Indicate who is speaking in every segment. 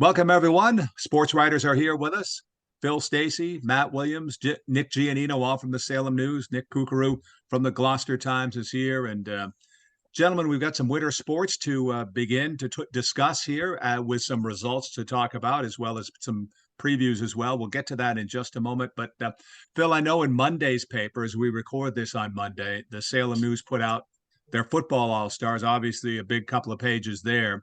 Speaker 1: Welcome, everyone. Sports writers are here with us. Phil Stacy, Matt Williams, Nick Giannino, all from the Salem News. Nick Kukuru from the Gloucester Times is here. And gentlemen, we've got some winter sports to begin to discuss here with some results to talk about, as well as some previews as well. We'll get to that in just a moment. But Phil, I know in Monday's paper, as we record this on Monday, the Salem News put out their football all-stars, obviously a big couple of pages there.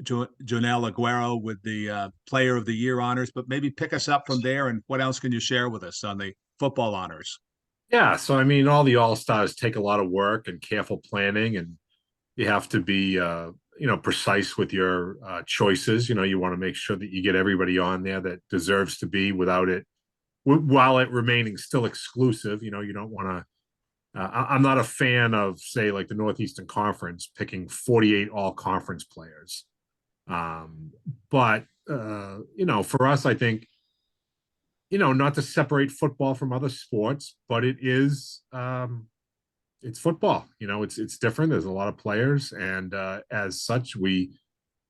Speaker 1: Jonel Aguero with the Player of the Year honors, but maybe pick us up from there. And what else can you share with us on the football honors?
Speaker 2: Yeah, so I mean, all the all stars take a lot of work and careful planning, and you have to be, precise with your choices. You want to make sure that you get everybody on there that deserves to be without it, while it remaining still exclusive. You don't want to. I'm not a fan of, say, like the Northeastern Conference picking 48 all conference players. Um, but for us, I think, not to separate football from other sports, but it's football. It's different. There's a lot of players, and as such, we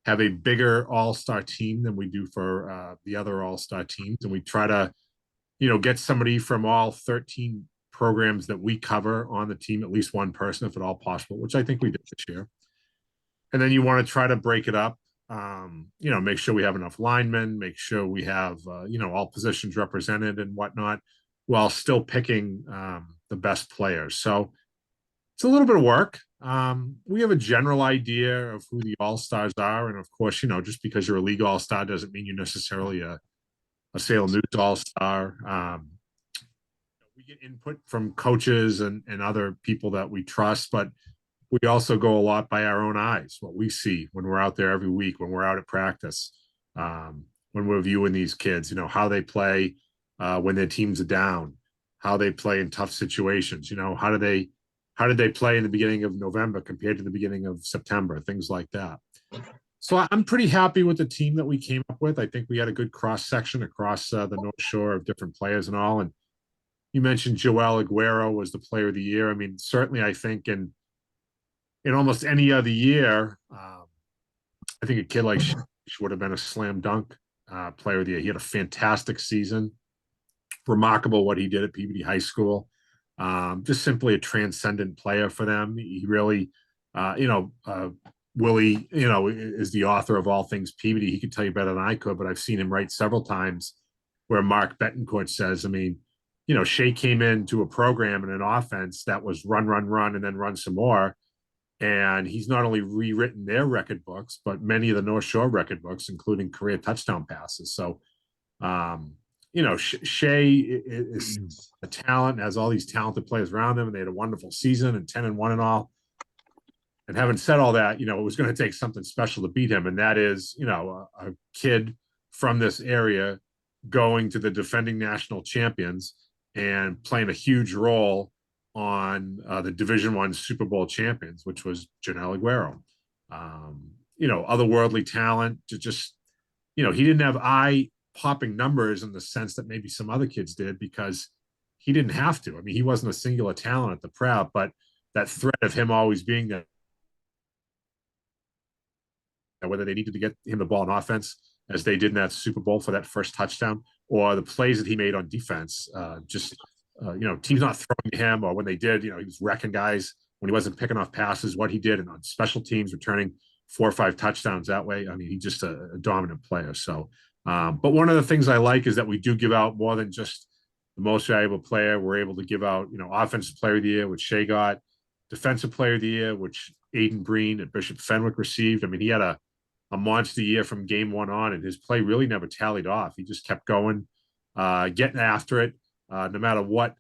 Speaker 2: have a bigger all-star team than we do for the other all-star teams, and we try to, get somebody from all 13 programs that we cover on the team, at least one person, if at all possible, which I think we did this year. And then you want to try to break it up. Make sure we have enough linemen, make sure we have, all positions represented and whatnot, while still picking the best players. So it's a little bit of work. We have a general idea of who the all-stars are. And of course, just because you're a league all-star doesn't mean you're necessarily a Salem News all-star. We get input from coaches and other people that we trust, but we also go a lot by our own eyes, what we see when we're out there every week, when we're out at practice, when we're viewing these kids, how they play when their teams are down, how they play in tough situations, how did they play in the beginning of November compared to the beginning of September, things like that. So I'm pretty happy with the team that we came up with. I think we had a good cross section across the North Shore of different players and all. And you mentioned Joel Aguero was the Player of the Year. I mean, certainly I think in almost any other year, I think a kid like would have been a slam dunk Player of the Year. He had a fantastic season. Remarkable what he did at Peabody High School. Just simply a transcendent player for them. He really, Willie, is the author of all things Peabody. He could tell you better than I could, but I've seen him write several times where Mark Betancourt says, I mean, Shea came into a program and an offense that was run, run, run, and then run some more. And he's not only rewritten their record books, but many of the North Shore record books, including career touchdown passes. So, Shea is a talent, has all these talented players around him, and they had a wonderful season and 10-1 and all. And having said all that, it was going to take something special to beat him. And that is, a kid from this area going to the defending national champions and playing a huge role on the Division I Super Bowl champions, which was Jonel Aguero. Otherworldly talent to just, he didn't have eye-popping numbers in the sense that maybe some other kids did because he didn't have to. I mean, he wasn't a singular talent at the prep, but that threat of him always being there, whether they needed to get him the ball in offense, as they did in that Super Bowl for that first touchdown, or the plays that he made on defense, teams not throwing to him, or when they did, he was wrecking guys when he wasn't picking off passes, what he did, and on special teams, returning 4 or 5 touchdowns that way. I mean, he's just a dominant player. So, but one of the things I like is that we do give out more than just the most valuable player. We're able to give out, Offensive Player of the Year, which Shea got, Defensive Player of the Year, which Aiden Breen at Bishop Fenwick received. I mean, he had a monster year from game one on, and his play really never tallied off. He just kept going, getting after it, no matter what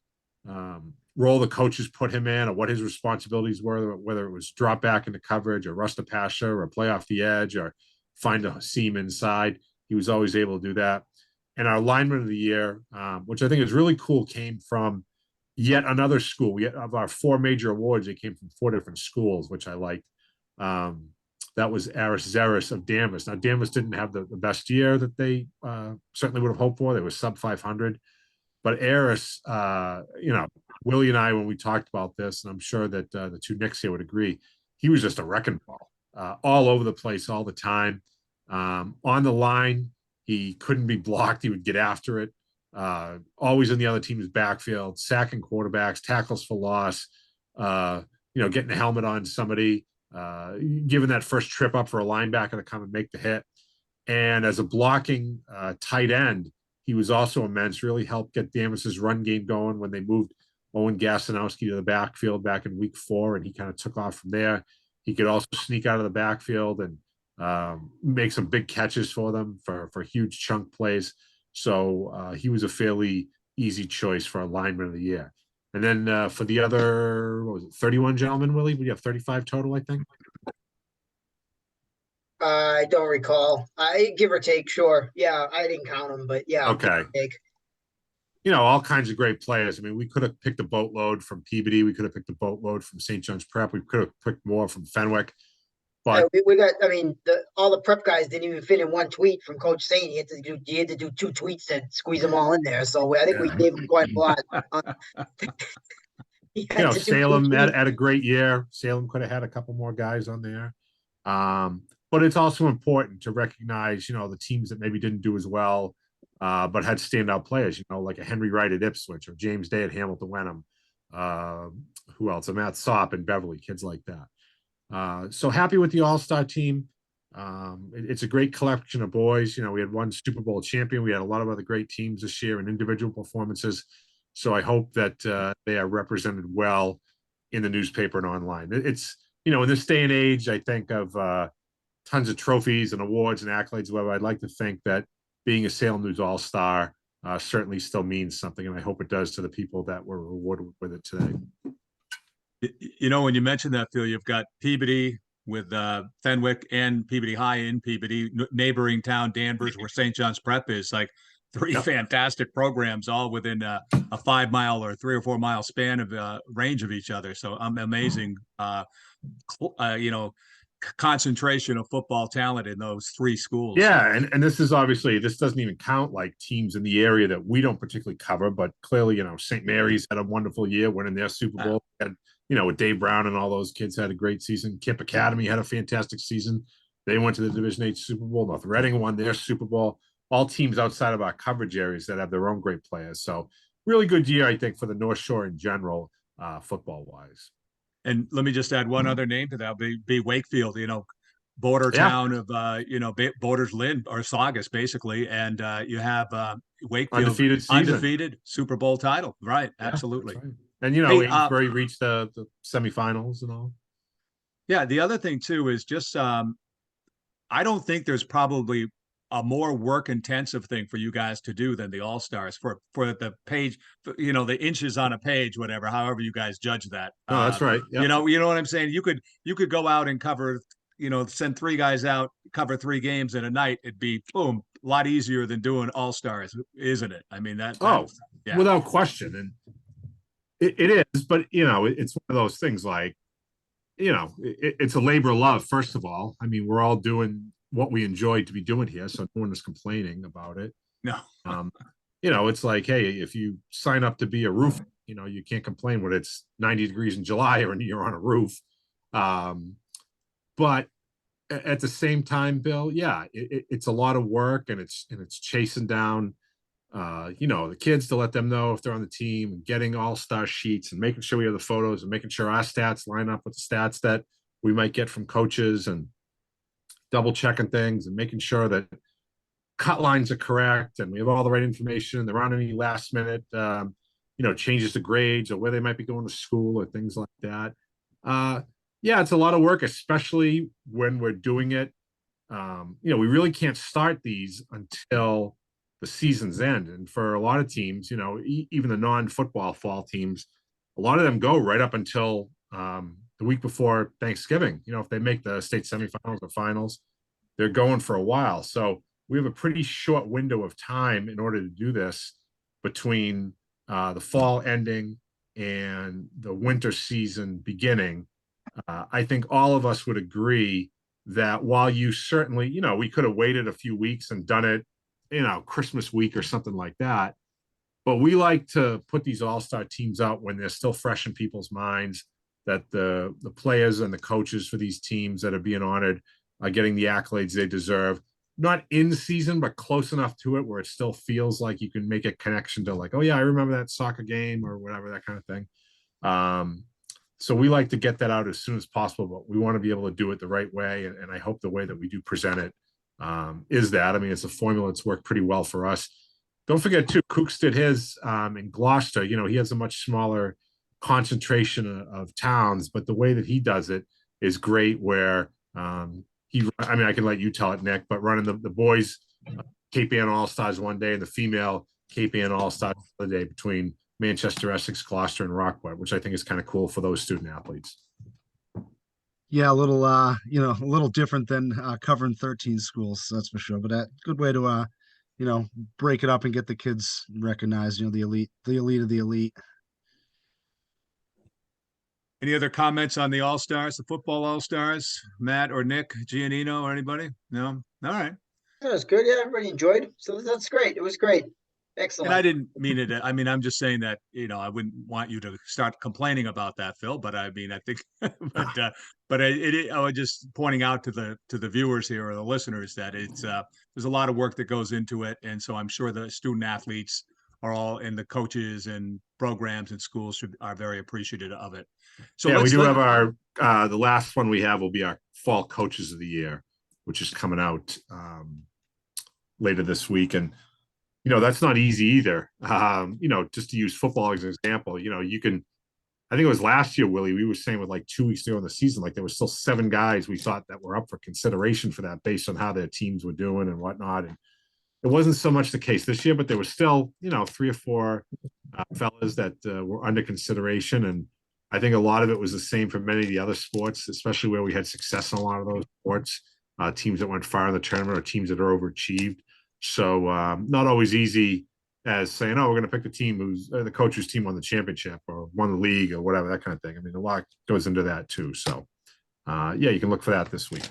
Speaker 2: role the coaches put him in or what his responsibilities were, whether it was drop back into coverage or rush the passer or play off the edge or find a seam inside. He was always able to do that. And our lineman of the year, which I think is really cool, came from yet another school. We of our 4 major awards, they came from 4 different schools, which I liked. That was Aris Zeris of Danvers. Now, Danvers didn't have the best year that they certainly would have hoped for. They were sub 500. But Aris, Willie and I, when we talked about this, and I'm sure that the two Knicks here would agree, he was just a wrecking ball, all over the place all the time. On the line, he couldn't be blocked. He would get after it. Always in the other team's backfield, sacking quarterbacks, tackles for loss, getting the helmet on somebody, giving that first trip up for a linebacker to come and make the hit. And as a blocking tight end, he was also immense, really helped get Damas's run game going when they moved Owen Gasanowski to the backfield back in week 4, and he kind of took off from there. He could also sneak out of the backfield and make some big catches for them for huge chunk plays. So he was a fairly easy choice for a lineman of the year. And then for the other, what was it, 31 gentlemen, Willie? We have 35 total, I think.
Speaker 3: I don't recall. I give or take, sure. Yeah, I didn't count them, but yeah, give
Speaker 2: Okay.
Speaker 3: or take.
Speaker 2: All kinds of great players. I mean, we could have picked a boatload from Peabody. We could have picked a boatload from St. John's Prep. We could have picked more from Fenwick. But
Speaker 3: we got. I mean, all the prep guys didn't even fit in one tweet from Coach Saint. He had to do 2 tweets to squeeze them all in there. So I think we gave him quite a lot.
Speaker 2: Salem had a great year. Salem could have had a couple more guys on there. But it's also important to recognize, the teams that maybe didn't do as well, but had standout players, like a Henry Wright at Ipswich or James Day at Hamilton Wenham. Who else? A Matt Sopp in Beverly, kids like that. So happy with the all-star team. It's a great collection of boys. We had one Super Bowl champion. We had a lot of other great teams this year and individual performances. So I hope that they are represented well in the newspaper and online. It's, in this day and age, I think of tons of trophies and awards and accolades. Whatever, I'd like to think that being a Salem News All-Star certainly still means something, and I hope it does to the people that were rewarded with it today.
Speaker 1: When you mentioned that, Phil, you've got Peabody with Fenwick and Peabody High in Peabody, neighboring town Danvers, where St. John's Prep is, like 3 fantastic programs, all within a 5-mile or 3 or 4 mile span of range of each other. So amazing, concentration of football talent in those 3 schools.
Speaker 2: Yeah, and this doesn't even count like teams in the area that we don't particularly cover, but clearly, St. Mary's had a wonderful year winning their Super Bowl. And with Dave Brown and all those kids had a great season. Kip Academy had a fantastic season. They went to the Division 8 Super Bowl. North Reading won their Super Bowl. All teams outside of our coverage areas that have their own great players. So really good year, I think, for the North Shore in general, football-wise.
Speaker 1: And let me just add one other name to that, be Wakefield, border town of, borders Lynn or Saugus, basically. And you have Wakefield undefeated Super Bowl title. Right. Yeah, absolutely. Right.
Speaker 2: And, Amesbury reached the semifinals and all.
Speaker 1: Yeah. The other thing, too, is just I don't think there's probably a more work intensive thing for you guys to do than the All-Stars for the page, the inches on a page, whatever, however you guys judge that.
Speaker 2: Oh, that's right.
Speaker 1: Yep. You know what I'm saying? You could go out and cover, send 3 guys out, cover 3 games in a night. It'd be boom, a lot easier than doing All-Stars, isn't it? I mean, yeah.
Speaker 2: Without question. And it is, but it's one of those things like, it's a labor of love, first of all. I mean, we're all doing what we enjoy to be doing here, so no one is complaining about it.
Speaker 1: No.
Speaker 2: It's like, hey, if you sign up to be a roofer, you can't complain when it's 90 degrees in July or you're on a roof. But at the same time, Bill, yeah, it's a lot of work, and it's chasing down the kids to let them know if they're on the team, and getting all-star sheets and making sure we have the photos and making sure our stats line up with the stats that we might get from coaches, and double checking things and making sure that cut lines are correct and we have all the right information. There aren't any last minute, changes to grades or where they might be going to school or things like that. Yeah, it's a lot of work, especially when we're doing it. We really can't start these until the season's end. And for a lot of teams, even the non-football fall teams, a lot of them go right up until the week before Thanksgiving. If they make the state semifinals or finals, they're going for a while. So we have a pretty short window of time in order to do this between the fall ending and the winter season beginning. I think all of us would agree that while you certainly, we could have waited a few weeks and done it, Christmas week or something like that. But we like to put these all-star teams out when they're still fresh in people's minds, that the players and the coaches for these teams that are being honored are getting the accolades they deserve. not in season, but close enough to it where it still feels like you can make a connection to like, oh yeah, I remember that soccer game or whatever, that kind of thing. So we like to get that out as soon as possible, but we want to be able to do it the right way. And I hope the way that we do present it is that. I mean, it's a formula that's worked pretty well for us. Don't forget too, Kooks did his in Gloucester. You know, he has a much smaller concentration of towns, but the way that he does it is great. Where I mean, I can let you tell it, Nick, but running the boys Cape Ann All Stars one day and the female Cape Ann All Stars the other day between Manchester, Essex, Gloucester, and Rockport, which I think is kind of cool for those student athletes.
Speaker 4: Yeah, a little a little different than covering 13 schools, that's for sure. But a good way to break it up and get the kids recognized, the elite of the elite.
Speaker 1: Any other comments on the All-Stars, the football All-Stars, Matt or Nick, Giannino or anybody? No? All right.
Speaker 3: That was good. Yeah, everybody enjoyed. So that's great. It was great. Excellent.
Speaker 1: And I didn't mean it. I mean, I'm just saying that, I wouldn't want you to start complaining about that, Phil, but I mean, I think, I was just pointing out to the viewers here or the listeners that there's a lot of work that goes into it. And so I'm sure the student athletes are all, and the coaches and programs and schools are very appreciative of it. So
Speaker 2: yeah, we do have our, the last one we have will be our fall coaches of the year, which is coming out later this week. And, that's not easy either. Just to use football as an example, you can, I think it was last year, Willie, we were saying with like 2 weeks ago in the season, like there was still 7 guys we thought that were up for consideration for that based on how their teams were doing and whatnot. And it wasn't so much the case this year, but there was still, 3 or 4 fellas that were under consideration. And I think a lot of it was the same for many of the other sports, especially where we had success in a lot of those sports, teams that went far in the tournament or teams that are overachieved. So not always easy as saying, oh, we're going to pick the team who's the coach whose team won the championship or won the league or whatever, that kind of thing. I mean, a lot goes into that too. So you can look for that this week.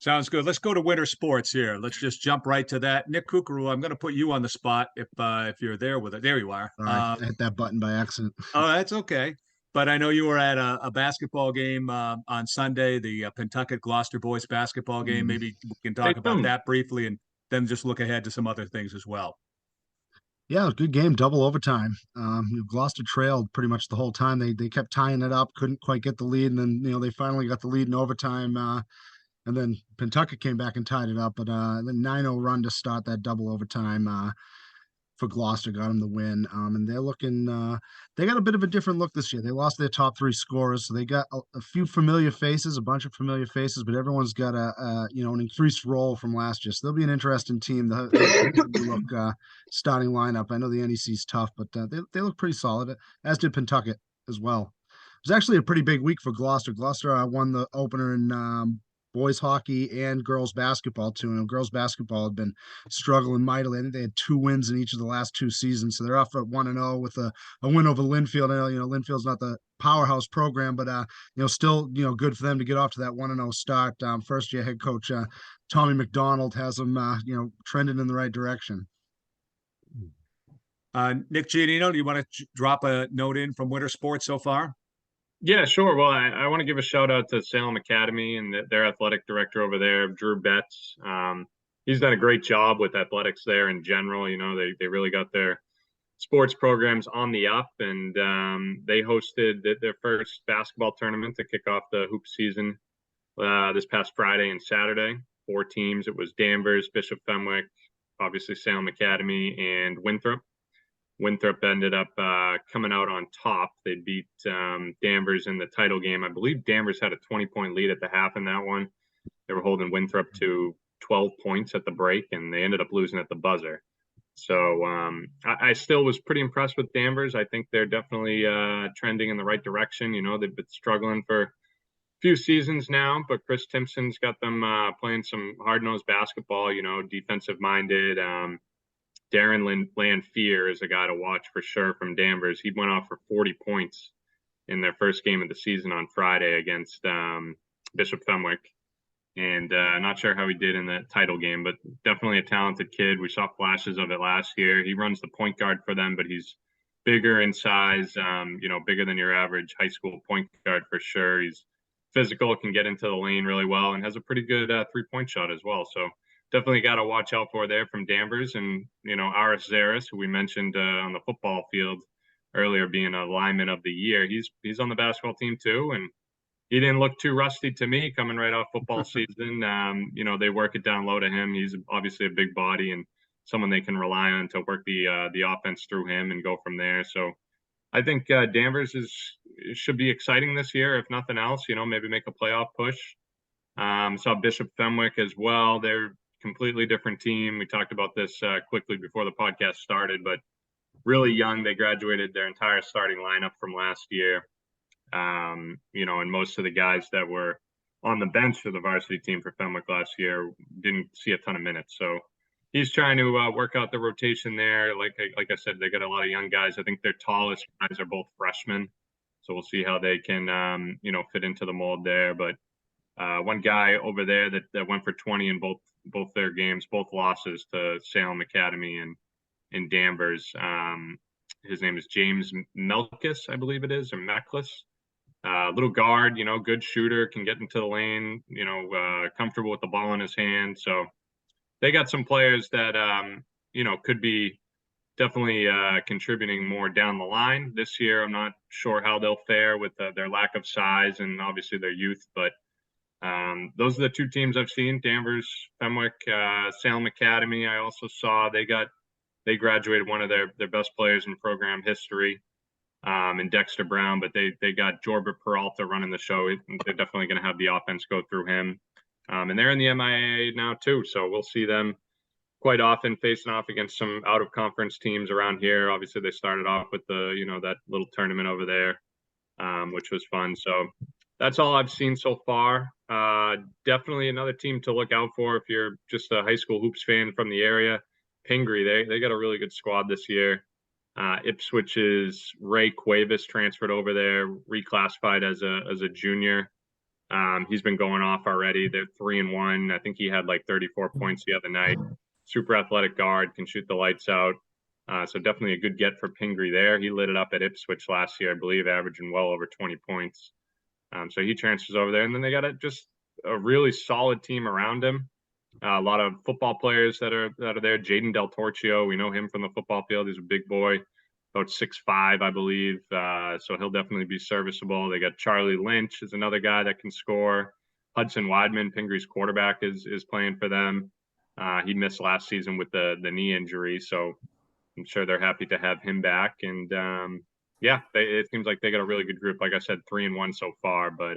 Speaker 1: Sounds good. Let's go to winter sports here. Let's just jump right to that. Nick Kukuru, I'm going to put you on the spot if you're there with it. There you are.
Speaker 4: I hit that button by accident.
Speaker 1: Oh, that's okay. But I know you were at a basketball game on Sunday, the Pentucket Gloucester boys basketball game. Maybe we can talk about that briefly and then just look ahead to some other things as well.
Speaker 4: Yeah, good game, double overtime. Gloucester trailed pretty much the whole time. They kept tying it up, couldn't quite get the lead, and then they finally got the lead in overtime. And then Pentucket came back and tied it up, but the 9-0 run to start that double overtime for Gloucester got them the win. And they're looking, they got a bit of a different look this year. They lost their top 3 scorers, so they got a few familiar faces, a bunch of familiar faces, but everyone's got an increased role from last year. So they'll be an interesting team. The starting lineup. I know the NEC's tough, but they look pretty solid, as did Pentucket as well. It was actually a pretty big week for Gloucester. Gloucester won the opener in boys hockey and girls basketball too. And girls basketball had been struggling mightily. I think they had 2 wins in each of the last 2 seasons. So they're off at 1-0 with a win over Linfield. I know, Linfield's not the powerhouse program, but still, good for them to get off to that 1-0 start. First year head coach Tommy McDonald has them trending in the right direction.
Speaker 1: Nick Giannino, do you want to drop a note in from winter sports so far?
Speaker 5: Yeah, sure. Well, I want to give a shout out to Salem Academy and their athletic director over there, Drew Betts. He's done a great job with athletics there in general. They really got their sports programs on the up, and they hosted their first basketball tournament to kick off the hoop season this past Friday and Saturday. 4 teams. It was Danvers, Bishop Fenwick, obviously Salem Academy, and Winthrop. Winthrop ended up coming out on top. They beat Danvers in the title game. I believe Danvers had a 20-point lead at the half in that one. They were holding Winthrop to 12 points at the break, and they ended up losing at the buzzer. So I still was pretty impressed with Danvers. I think they're definitely trending in the right direction. They've been struggling for a few seasons now, but Chris Timpson's got them playing some hard-nosed basketball, defensive-minded. Darren Lanfear is a guy to watch for sure from Danvers. He went off for 40 points in their first game of the season on Friday against Bishop Fenwick. And not sure how he did in that title game, but definitely a talented kid. We saw flashes of it last year. He runs the point guard for them, but he's bigger in size, bigger than your average high school point guard for sure. He's physical, can get into the lane really well, and has a pretty good 3-point shot as well. So definitely got to watch out for there from Danvers. And, Aris Zaris, who we mentioned on the football field earlier, being a lineman of the year. He's on the basketball team too, and he didn't look too rusty to me coming right off football season. They work it down low to him. He's obviously a big body and someone they can rely on to work the offense through him and go from there. So I think Danvers should be exciting this year, if nothing else. Maybe make a playoff push. Saw Bishop Fenwick as well. They're completely different team. We talked about this quickly before the podcast started, but really young. They graduated their entire starting lineup from last year. And most of the guys that were on the bench for the varsity team for Fenwick last year didn't see a ton of minutes. So he's trying to work out the rotation there. Like I said, they got a lot of young guys. I think their tallest guys are both freshmen. So we'll see how they can, fit into the mold there. But one guy over there that went for 20 in both their games, both losses to Salem Academy and in Danvers. His name is James Melkus, I believe it is, or Meklis. Little guard, good shooter, can get into the lane, comfortable with the ball in his hand. So they got some players that, could be definitely contributing more down the line. This year, I'm not sure how they'll fare with their lack of size and obviously their youth, but those are the two teams I've seen: Danvers, Fenwick, Salem Academy. I also saw they graduated one of their best players in program history, and Dexter Brown, but they got Jorba Peralta running the show. They're definitely going to have the offense go through him. And they're in the MIAA now too. So we'll see them quite often facing off against some out of conference teams around here. Obviously they started off with that little tournament over there, which was fun. So that's all I've seen so far. Definitely another team to look out for if you're just a high school hoops fan from the area. Pingree, they got a really good squad this year. Ipswich's Ray Cuevas transferred over there, reclassified as a junior. He's been going off already. They're 3-1. I think he had like 34 points the other night. Super athletic guard, can shoot the lights out. So definitely a good get for Pingree there. He lit it up at Ipswich last year, I believe, averaging well over 20 points. So he transfers over there, and then they got just a really solid team around him. A lot of football players that are there. Jaden Del Torchio, we know him from the football field. He's a big boy, about 6'5", I believe. So he'll definitely be serviceable. They got Charlie Lynch is another guy that can score. Hudson Weidman, Pingree's quarterback, is playing for them. He missed last season with the knee injury, so I'm sure they're happy to have him back. And it seems like they got a really good group. Like I said, 3-1 so far, but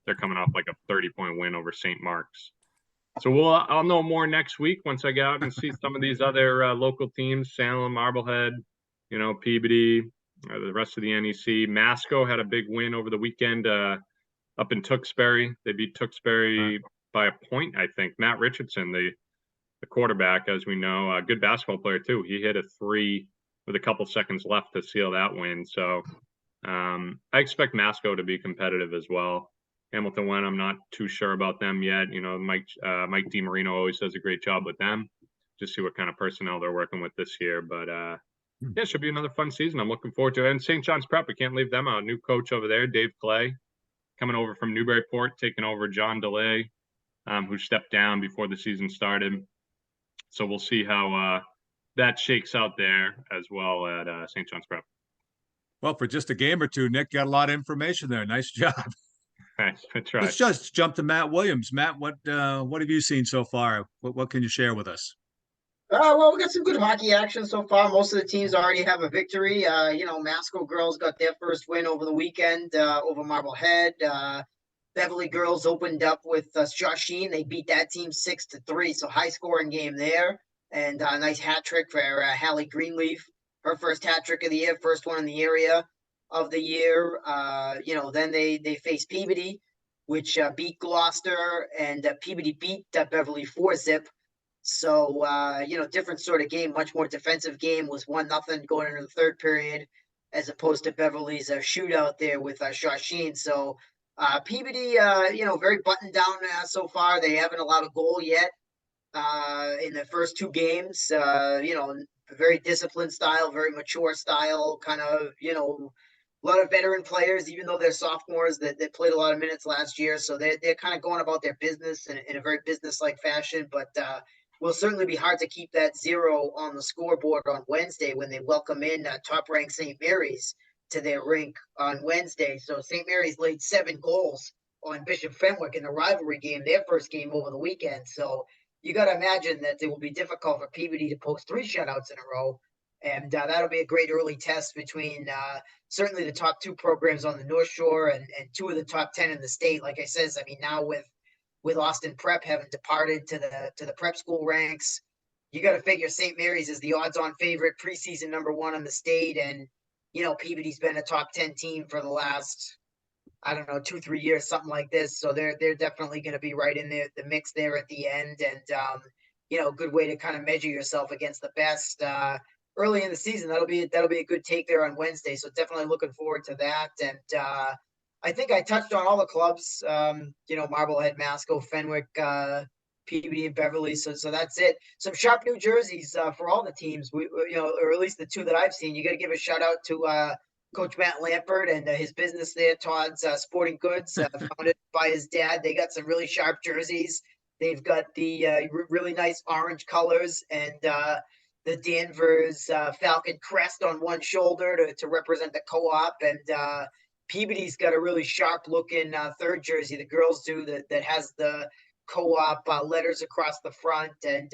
Speaker 5: they're coming off like a 30-point win over St. Mark's. So I'll know more next week once I get out and see some of these other local teams: Salem, Marblehead, Peabody, the rest of the NEC. Masco had a big win over the weekend up in Tewksbury. They beat Tewksbury by a point, I think. Matt Richardson, the quarterback, as we know, a good basketball player too. He hit a 3 with a couple seconds left to seal that win. So I expect Masco to be competitive as well. Hamilton Wen, I'm not too sure about them yet. Mike DiMarino always does a great job with them. Just see what kind of personnel they're working with this year. But it should be another fun season. I'm looking forward to it. And St. John's Prep, we can't leave them out. New coach over there, Dave Clay, coming over from Newburyport, taking over John DeLay, who stepped down before the season started. So we'll see how that shakes out there as well at St. John's Prep.
Speaker 1: Well, for just a game or two, Nick got a lot of information there. Nice job.
Speaker 5: Thanks. That's right.
Speaker 1: Let's just jump to Matt Williams. Matt, what have you seen so far? What can you share with us?
Speaker 3: Well, we got some good hockey action so far. Most of the teams already have a victory. Masco girls got their first win over the weekend over Marblehead. Beverly girls opened up with Shawsheen. They beat that team 6-3, so high scoring game there. And a nice hat trick for Hallie Greenleaf. Her first hat trick of the year, first one in the area of the year. Then they faced Peabody, which beat Gloucester, and Peabody beat Beverly 4-zip. So, different sort of game, much more defensive game, was 1-0 going into the third period, as opposed to Beverly's shootout there with Shawsheen. So, Peabody, very buttoned down so far. They haven't allowed a goal yet in the first two games. Very disciplined style, very mature style, kind of, a lot of veteran players, even though they're sophomores that played a lot of minutes last year. So they're kind of going about their business in a very business-like fashion. But will certainly be hard to keep that 0 on the scoreboard on Wednesday when they welcome in top-ranked St. Mary's to their rink on Wednesday. So St. Mary's laid 7 goals on Bishop Fenwick in the rivalry game, their first game over the weekend. So you got to imagine that it will be difficult for Peabody to post 3 shutouts in a row. And that'll be a great early test between certainly the top 2 programs on the North Shore and 2 of the top 10 in the state. Like I says, I mean, now with Austin Prep having departed to the prep school ranks, you got to figure St. Mary's is the odds-on favorite, preseason #1 in the state, and Peabody's been a top 10 team for the last, I don't know, 2-3 years, something like this. So they're definitely going to be right in the mix there at the end, and good way to kind of measure yourself against the best. Early in the season, that'll be a good take there on Wednesday. So definitely looking forward to that. And I think I touched on all the clubs, Marblehead, Masco, Fenwick, Peabody, and Beverly. So that's it. Some sharp new jerseys for all the teams. We or at least the 2 that I've seen. You got to give a shout out to Coach Matt Lampert and his business there, Todd's Sporting Goods, founded by his dad. They got some really sharp jerseys. They've got the really nice orange colors and the Danvers Falcon crest on one shoulder to represent the co-op, and Peabody's got a really sharp looking 3rd jersey. The girls do that has the co-op letters across the front, and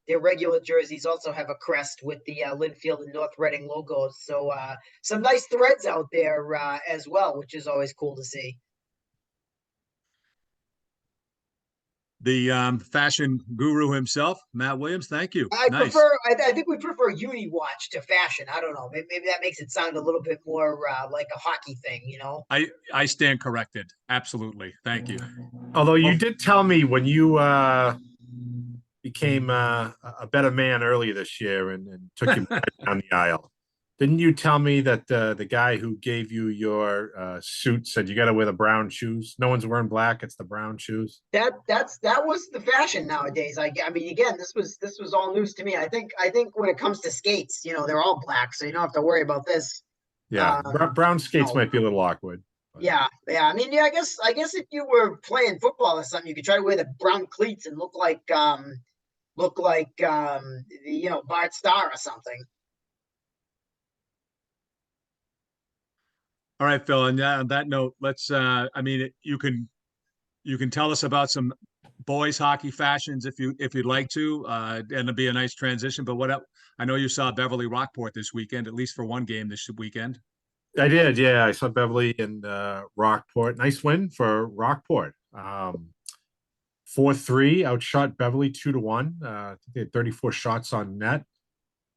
Speaker 3: their regular jerseys also have a crest with the Linfield and North Reading logos. So some nice threads out there as well, which is always cool to see.
Speaker 1: The fashion guru himself, Matt Williams. Thank you.
Speaker 3: I
Speaker 1: Nice.
Speaker 3: think we prefer uni watch to fashion. I don't know. Maybe that makes it sound a little bit more like a hockey thing,
Speaker 1: I stand corrected. Absolutely. Thank you.
Speaker 2: Although you did tell me when you became a better man earlier this year and took him down the aisle. Didn't you tell me that the guy who gave you your suit said you got to wear the brown shoes? No one's wearing black; it's the brown shoes.
Speaker 3: That was the fashion nowadays. I mean, again, this was all news to me. I think when it comes to skates, they're all black, so you don't have to worry about this.
Speaker 2: Yeah, brown skates might be a little awkward.
Speaker 3: But. Yeah. I mean, I guess if you were playing football or something, you could try to wear the brown cleats and look like Bart Starr or something.
Speaker 1: All right, Phil. And on that note, let's. You can tell us about some boys hockey fashions if you'd like to, and it'd be a nice transition. But what else? I know you saw Beverly Rockport this weekend, at least for one game this weekend.
Speaker 2: I did, yeah. I saw Beverly and Rockport. Nice win for Rockport. 4-3, outshot Beverly 2-1. I think they had 34 shots on net.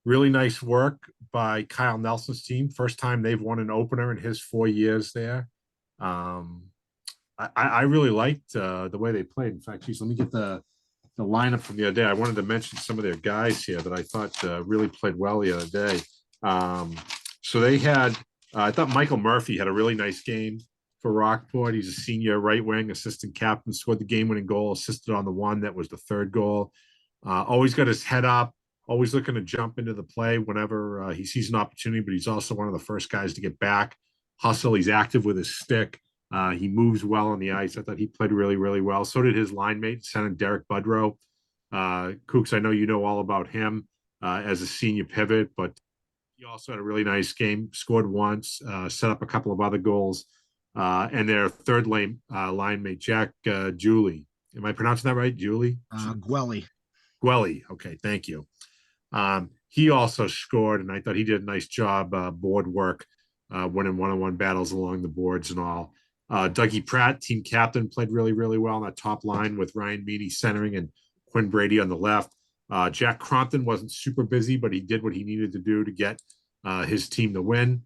Speaker 2: Really nice work by Kyle Nelson's team. First time they've won an opener in his 4 years there. I really liked the way they played. In fact, geez, let me get the lineup from the other day. I wanted to mention some of their guys here that I thought really played well the other day. So they had, I thought Michael Murphy had a really nice game for Rockport. He's a senior right wing assistant captain, scored the game-winning goal, assisted on the one that was the 3rd goal. Always got his head up, always looking to jump into the play whenever he sees an opportunity, but he's also one of the first guys to get back, hustle. He's active with his stick. He moves well on the ice. I thought he played really, really well. So did his line mate, center Derek Budrow. Kooks, I know you know all about him as a senior pivot, but he also had a really nice game, scored once, set up a couple of other goals. And their 3rd line mate, Jack Julie. Am I pronouncing that right? Julie?
Speaker 4: Gwelly.
Speaker 2: Okay, thank you. He also scored, and I thought he did a nice job board work, winning one-on-one battles along the boards and all. Dougie Pratt, team captain, played really, really well on that top line with Ryan Meany centering and Quinn Brady on the left. Jack Crompton wasn't super busy, but he did what he needed to do to get his team to win.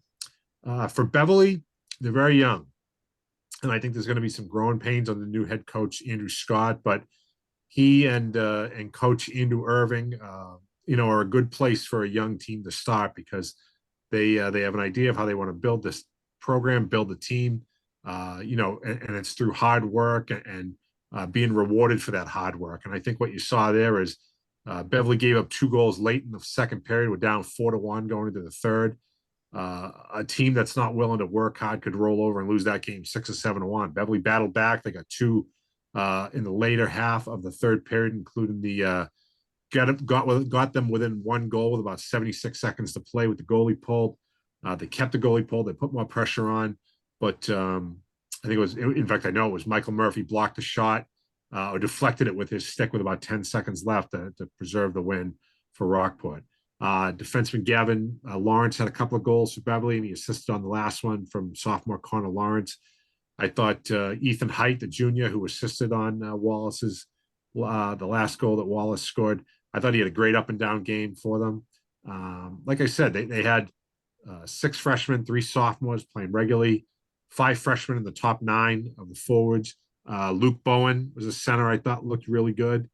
Speaker 2: For Beverly, they're very young. And I think there's going to be some growing pains on the new head coach, Andrew Scott, but he and coach Andrew Irving, are a good place for a young team to start because they have an idea of how they want to build this program, build the team, and it's through hard work and being rewarded for that hard work. And I think what you saw there is Beverly gave up 2 goals late in the second period. We're down 4-1 going into the 3rd. a team that's not willing to work hard could roll over and lose that game 6 or 7-1. Beverly battled back. They got two in the later half of the third period, including the got them within one goal with about 76 seconds to play with the goalie pulled. They kept the goalie pulled. They put more pressure on, but I think it was, in fact, I know it was Michael Murphy blocked the shot or deflected it with his stick with about 10 seconds left to preserve the win for Rockport. Defenseman Gavin Lawrence had a couple of goals for Beverly, and he assisted on the last one from sophomore Connor Lawrence. I thought Ethan Height, the junior, who assisted on Wallace's the last goal that Wallace scored, I thought he had a great up and down game for them. Like I said, they had 6 freshmen, 3 sophomores playing regularly, 5 freshmen in the top 9 of the forwards. Luke Bowen was a center I thought looked really good.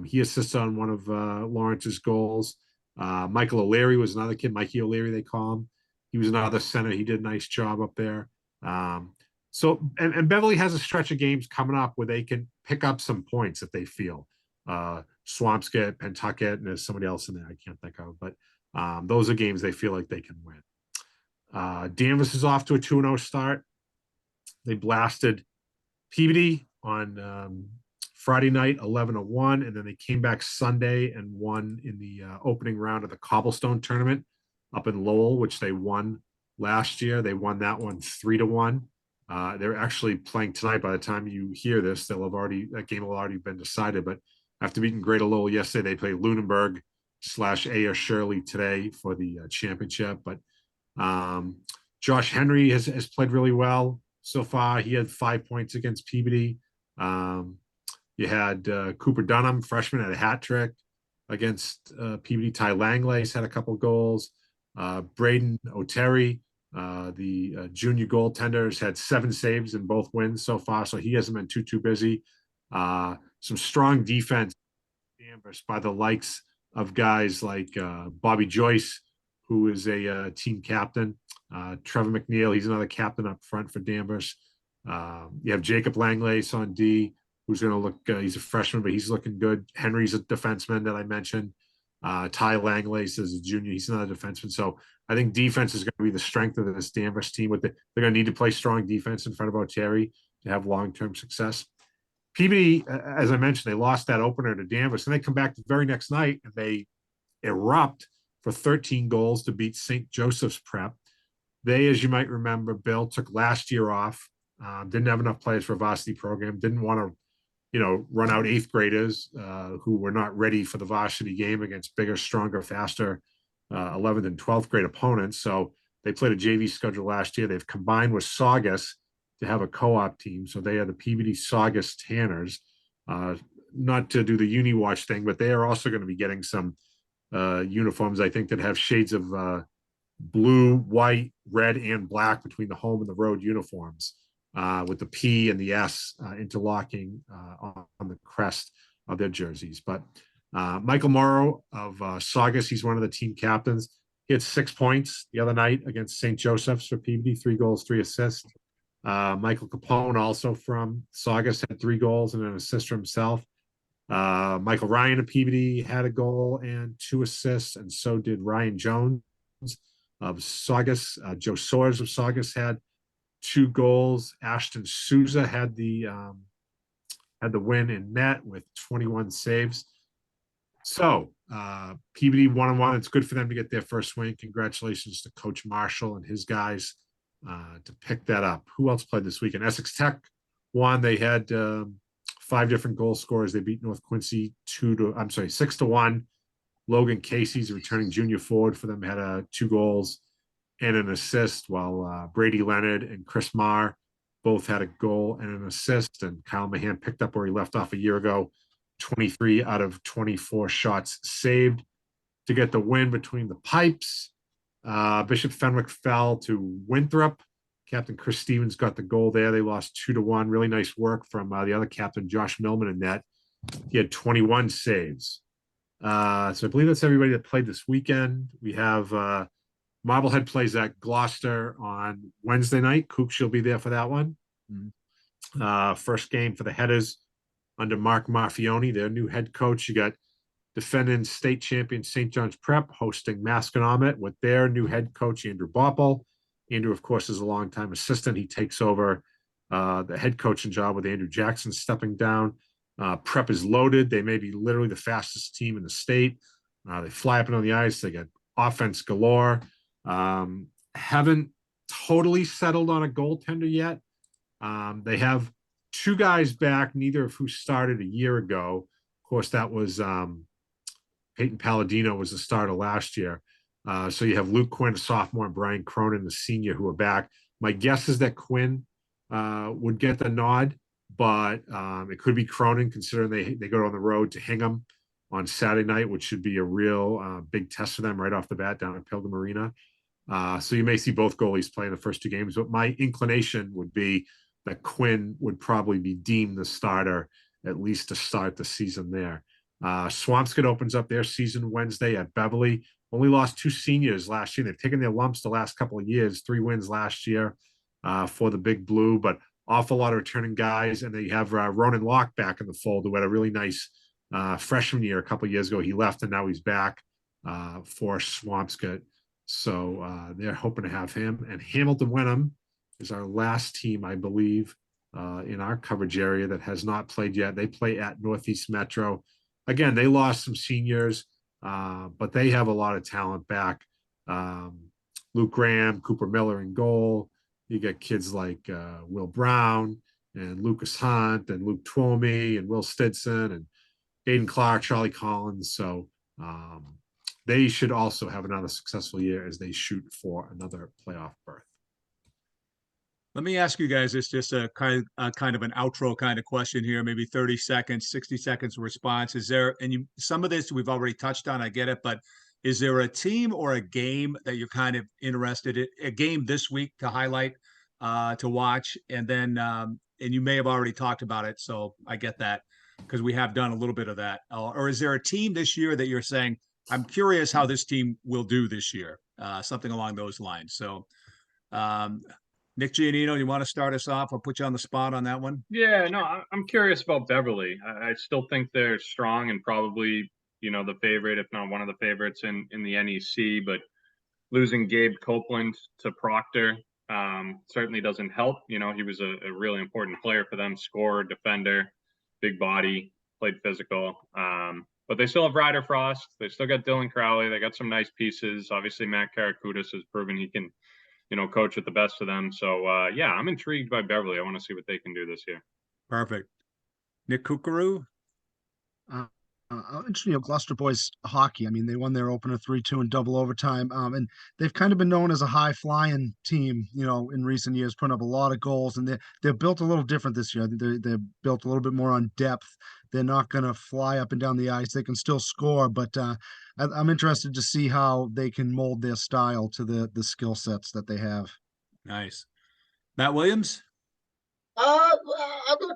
Speaker 2: He assisted on one of Lawrence's goals. Michael O'Leary was another kid, Mikey O'Leary, they call him. He was another center. He did a nice job up there. And Beverly has a stretch of games coming up where they can pick up some points if they feel. Swampscott, Pentucket, and there's somebody else in there I can't think of. But those are games they feel like they can win. Danvers is off to a 2-0 start. They blasted Peabody on Friday night, 11-1, and then they came back Sunday and won in the opening round of the Cobblestone tournament up in Lowell, which they won last year. They won that one 3-1. They're actually playing tonight. By the time you hear this, that game will already been decided. But after beating Greater Lowell yesterday, they play Lunenburg / Ayer Shirley today for the championship. But Josh Henry has played really well so far. He had 5 points against Peabody. You had Cooper Dunham, freshman, had a hat trick against Peabody. Ty Langlay's had a couple goals. Braden O'Terry, the junior goaltender, has had 7 saves in both wins so far, so he hasn't been too busy. Some strong defense by the likes of guys like Bobby Joyce, who is a team captain. Trevor McNeil, he's another captain up front for Danvers. You have Jacob Langlace on D, who's going to look, he's a freshman, but he's looking good. Henry's a defenseman that I mentioned. Ty Langlace is a junior. He's another defenseman. So I think defense is going to be the strength of this Danvers team. They're going to need to play strong defense in front of O'Terry to have long-term success. Peabody, as I mentioned, they lost that opener to Danvers, and they come back the very next night and they erupt for 13 goals to beat St. Joseph's Prep. They, as you might remember, Bill, took last year off, didn't have enough players for a varsity program, didn't want to run out 8th graders who were not ready for the varsity game against bigger, stronger, faster 11th and 12th grade opponents. So they played a JV schedule last year. They've combined with Saugus to have a co-op team. So they are the Peabody Saugus Tanners, not to do the uni watch thing, but they are also going to be getting some uniforms, I think, that have shades of blue, white, red, and black between the home and the road uniforms. With the P and the S interlocking on the crest of their jerseys. But Michael Morrow of Saugus, he's one of the team captains. He had 6 points the other night against St. Joseph's for Peabody, 3 goals, 3 assists. Michael Capone, also from Saugus, had 3 goals and an assist for himself. Michael Ryan of Peabody had a goal and 2 assists, and so did Ryan Jones of Saugus. Joe Soares of Saugus had 2 goals. Ashton Souza had the win in net with 21 saves. So Peabody 1-1. It's good for them to get their first win. Congratulations to Coach Marshall and his guys to pick that up. Who else played this weekend? Essex Tech won. They had 5 different goal scorers. They beat North Quincy 6-1. Logan Casey's a returning junior forward for them, had 2 goals and an assist, while Brady Leonard and Chris Marr both had a goal and an assist. And Kyle Mahan picked up where he left off a year ago, 23 out of 24 shots saved to get the win between the Pipes. Bishop Fenwick fell to Winthrop. Captain Chris Stevens got the goal there. They lost 2-1. Really nice work from the other captain, Josh Millman, in net. He had 21 saves. So I believe that's everybody that played this weekend. We have Marblehead plays at Gloucester on Wednesday night. Cooks will be there for that one. First game for the Headers under Mark Marfione, their new head coach. You got defending state champion St. John's Prep hosting Masconomet with their new head coach, Andrew Boppel. Andrew, of course, is a longtime assistant. He takes over the head coaching job with Andrew Jackson stepping down. Prep is loaded. They may be literally the fastest team in the state. They fly up and on the ice. They got offense galore. Haven't totally settled on a goaltender yet. They have two guys back, neither of who started a year ago. Of course, that was Peyton Palladino was the starter last year. So you have Luke Quinn, a sophomore, and Brian Cronin, the senior, who are back. My guess is that Quinn would get the nod, but it could be Cronin, considering they go on the road to Hingham on Saturday night, which should be a real big test for them right off the bat down at Pilgrim Arena. So you may see both goalies play in the first two games, but my inclination would be that Quinn would probably be deemed the starter, at least to start the season there. Swampscott opens up their season Wednesday at Beverly. Only lost two seniors last year. They've taken their lumps the last couple of years, 3 wins last year for the Big Blue, but awful lot of returning guys. And they have Ronan Locke back in the fold, who had a really nice freshman year a couple of years ago. He left and now he's back for Swampscott. So they're hoping to have him. And Hamilton Wenham is our last team, I believe, in our coverage area that has not played yet. They play at Northeast Metro. Again, they lost some seniors, but they have a lot of talent back. Luke Graham, Cooper Miller in goal. You get kids like Will Brown and Lucas Hunt and Luke Twomey and Will Stinson and Aiden Clark, Charlie Collins. So they should also have another successful year as they shoot for another playoff berth.
Speaker 1: Let me ask you guys this, just a kind of an outro kind of question here, maybe 30 seconds, 60 seconds response. Is there, and you, some of this we've already touched on, I get it, but is there a team or a game that you're kind of interested in, a game this week to highlight, to watch? And then, and you may have already talked about it, so I get that, because we have done a little bit of that. Or is there a team this year that you're saying, I'm curious how this team will do this year? Something along those lines. So, Nick Giannino, you want to start us off? I'll put you on the spot on that one.
Speaker 5: Yeah, no, I'm curious about Beverly. I still think they're strong and probably, you know, the favorite, if not one of the favorites in the NEC. But losing Gabe Copeland to Proctor certainly doesn't help. You know, he was a really important player for them, scorer, defender, big body, played physical. But they still have Ryder Frost. They still got Dylan Crowley. They got some nice pieces. Obviously, Matt Karakutis has proven he can, you know, coach with the best of them. So, yeah, I'm intrigued by Beverly. I want to see what they can do this year.
Speaker 1: Perfect. Nick Kukuru?
Speaker 4: Interesting, Gloucester boys hockey. I mean, they won their opener 3-2 in double overtime. And they've kind of been known as a high flying team, you know, in recent years, putting up a lot of goals. And they're built a little different this year. I think they're built a little bit more on depth. They're not going to fly up and down the ice. They can still score, but I'm interested to see how they can mold their style to the skill sets that they have.
Speaker 1: Nice. Matt Williams?
Speaker 3: I'll go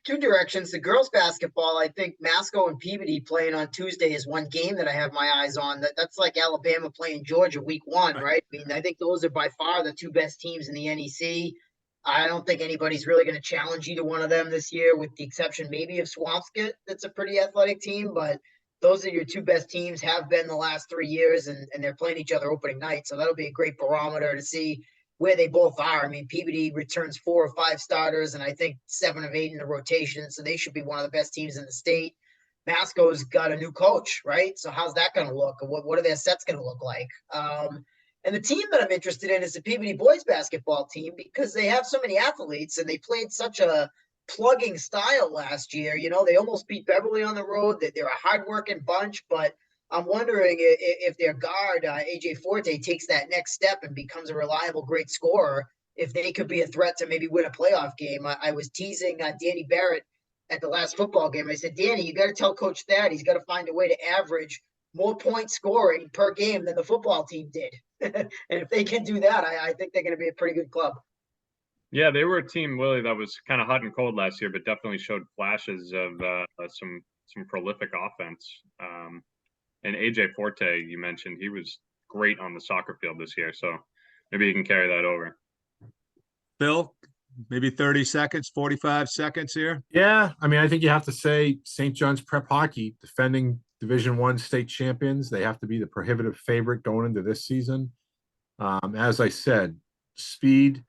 Speaker 3: two directions. The girls basketball, I think Masco and Peabody playing on Tuesday is one game that I have my eyes on. That's like Alabama playing Georgia week 1, right? I mean, I think those are by far the two best teams in the NEC. I don't think anybody's really going to challenge either one of them this year, with the exception maybe of Swampscott. That's a pretty athletic team, but those are your two best teams, have been the last 3 years, and they're playing each other opening night. So that'll be a great barometer to see where they both are. I mean, Peabody returns 4 or 5 starters, and I think 7 of 8 in the rotation, so they should be one of the best teams in the state. Masco's got a new coach, right? So how's that going to look? What are their sets going to look like? And the team that I'm interested in is the Peabody boys basketball team, because they have so many athletes and they played such a plugging style last year. You know, they almost beat Beverly on the road. They're a hardworking bunch, but I'm wondering if their guard, AJ Forte, takes that next step and becomes a reliable, great scorer, if they could be a threat to maybe win a playoff game. I was teasing Danny Barrett at the last football game. I said, Danny, you got to tell Coach Thad he's got to find a way to average more point scoring per game than the football team did. And if they can do that, I think they're going to be a pretty good club.
Speaker 5: Yeah, they were a team, Willie, that was kind of hot and cold last year, but definitely showed flashes of some prolific offense. And AJ Forte, you mentioned, he was great on the soccer field this year, so maybe he can carry that over.
Speaker 1: Phil, maybe 30 seconds, 45 seconds here.
Speaker 2: Yeah, I mean, I think you have to say St. John's Prep Hockey, defending Division I state champions. They have to be the prohibitive favorite going into this season. As I said, speed,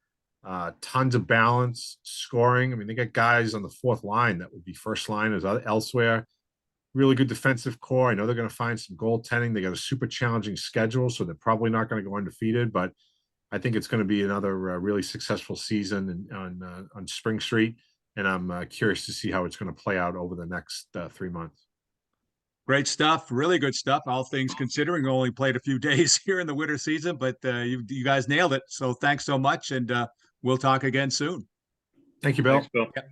Speaker 2: tons of balance, scoring. I mean, they got guys on the fourth line that would be first liners elsewhere. Really good defensive core. I know they're going to find some goaltending. They got a super challenging schedule, so they're probably not going to go undefeated. But I think it's going to be another really successful season on Spring Street, and I'm curious to see how it's going to play out over the next 3 months.
Speaker 1: Great stuff, really good stuff. All things considering, we only played a few days here in the winter season, but you guys nailed it. So thanks so much, and we'll talk again soon.
Speaker 2: Thank you, Bill.
Speaker 5: Thanks, Bill.
Speaker 1: Yep.